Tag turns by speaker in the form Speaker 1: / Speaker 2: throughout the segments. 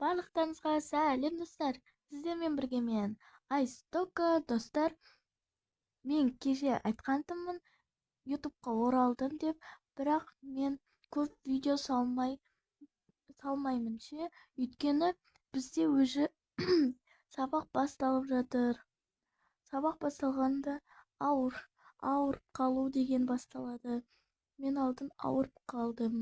Speaker 1: Барлықтарыңызға сәлем достар. Сіздермен бірге мен Айстока достар. Мен кеше айтқантымын ютубқа оралдым деп, бірақ мен көп видео салмаймын ше. Өйткені бізде уже сабақ басталып жатыр. Сабақ басталғанда ауырып қалу деген басталады. Мен алдын ауырып қалдым.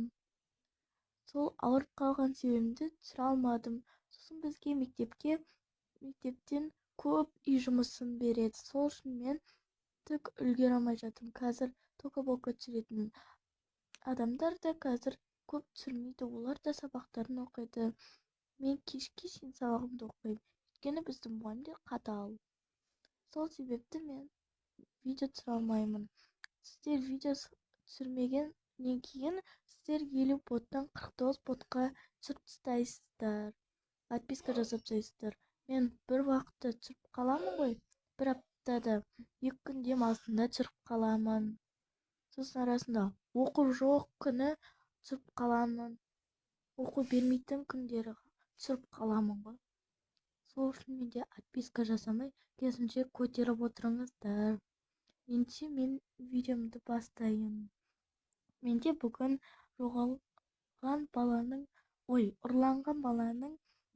Speaker 1: Сол ауырып қалған себебімді түсіре алмадым. Сосын бізге мектептен көп үй жұмысын береді. Сол үшін мен түк үлгере алмай жатырмын. Қазір токабокка түсіретін адамдар да қазір көп түсірмейді. Олар да сабақтарын оқиды. Мен кешке шейін сабағымды оқимын. Өйткені біздің мұғалімдер қатал. Сол себепті мен видео түсіре алмаймын. Сіздер видео түсірмегеннен кейін сіздер 50 боттан 49 ботқа түсіріп тастайсыздар. Подписка жасап тастайсыздар. Мен бір уақытта түсіріп қаламын ғой. Бір аптада 2 күн демалысында түсіріп қаламын. Сосын арасында оқу жоқ күні түсіріп қаламын. Оқу бермейтін күндері түсіріп қаламын ғой. Сол үшін менде подписка жасамай керісінше көтеріп отырыңыздар. Ендеше мен видеомды бастайын. Менде бүгін ұрланған баланың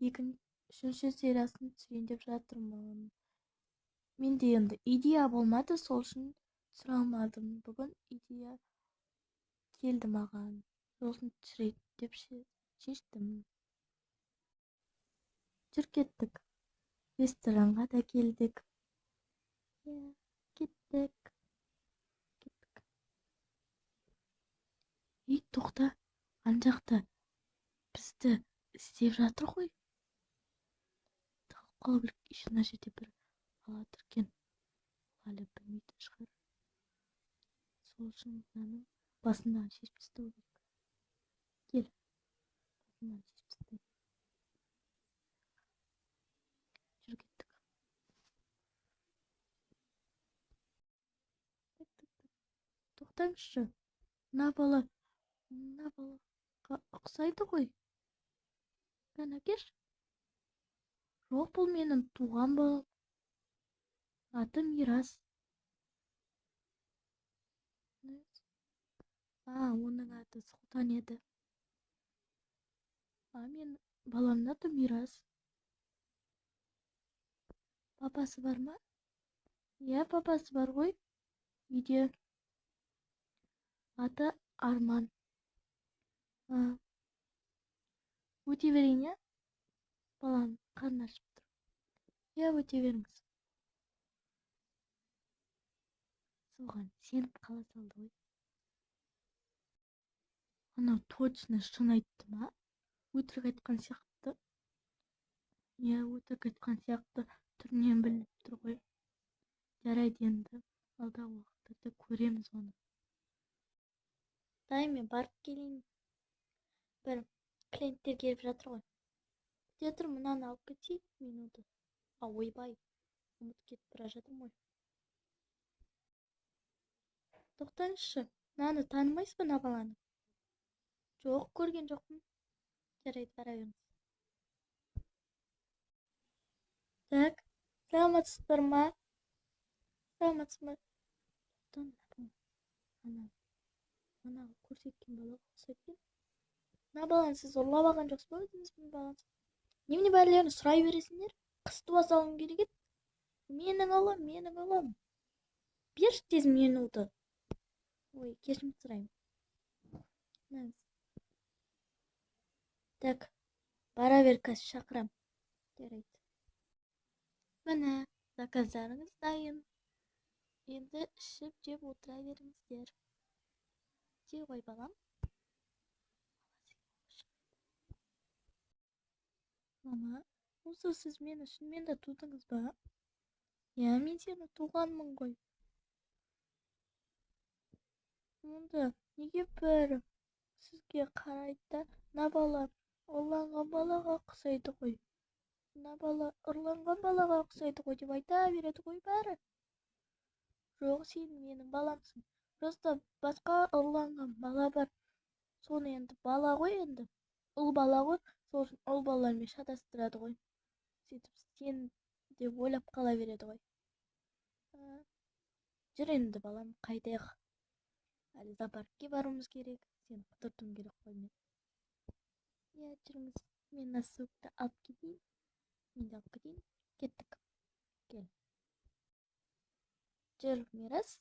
Speaker 1: 2-3 сериясын түсірейін деп жатырмын. Менде енді идея болмады, сол үшін түсіре алмадым. Бүгін идея келді маған. Сосын түсірейін деп шештім. Жүр кеттік. Ресторанға да келдік. Кеттік. Ей, тоқта, ана жақта бізді іздеп жатыр ғой. Тығылып қалу керек. Еще мына жерде бір бала тұр екен. Әлі білмейтін шығар. Сол үшін мынаның басынан шешіп тастау керек. Кел. Басынан шешіп тастайын. Жүр кеттік. Тоқтаңызшы. Мына балаға ұқсайды ғой. Мен әкеш? Жоқ, бұл менің туған балам. Аты Мирас. Оның аты Сұлтан еді. Мен баламның аты Мирас. Папасы бар ма? Иә, папасы бар ғой. Үйде. Аты Арман. Өте берейін, иә? Баланың қарны ашып тұр. Иә, өте беріңіз. Соған сеніп қала салды ғой. Анау точно шын айтты ма? Өтірік айтқан сияқты. Иә, өтірік айтқан сияқты. Түрінен білініп тұр ғой. Жарайды енді. Алдағы уақыттарда көреміз оны. Дай мен барып келейін. Бір клиенттер келіп жатыр ғой. Күте тұр, мынаны алып кетейін минуты. Ойбай, ұмыт кетіп бара жатырмын ғой. Тоқтаңызшы, мынаны танымайсыз ба, мына баланы? Жоқ, көрген жоқпын. Жарайды, бара беріңіз. Так, саламатсыздар ма? Саламатсыз ма? Ана көрсеткен бала ұқсайды. Мына баланы сіз ұрлап алған жоқсыз ба, өзіңіз мына баланы? Немене бәрілерін сұрай бересіңдер? Қысты басалым керек еді. Менің ұлым. Берші тез менің ұлды. Ой, кешірім сұраймын. Так, бара бер, қазір шақырам. Жарайды. Міне, заказдарыңыз дайын. Енді ішіп жеп отыра беріңіздер. Же ғой балам. Мама, осы сіз мені шынымен де тудыңыз ба? Иә, мен сені туғанмын ғой. Онда неге бәрі сізге қарайды? Мына бала ұрланған балаға ұқсайды ғой. Мына бала ұрланған балаға ұқсайды ғой деп айта береді ғой бәрі. Жоқ, сен менің баламсың. Просто басқа ұрланған бала бар. Соны енді бала ғой енді. Ұл бала ғой. сол үшін ол балалармен шатастырады ғой, сөйтіп сен деп ойлап қала береді ғой. Жүр енді балам, қайтайық, әлі зоопаркке баруымыз керек, сені қыдыртуым керек қой мен. Иә, жүріңіз, мен носокты алып кетейін, мен де алып кетейін, кеттік, кел. Жүр, Мирас.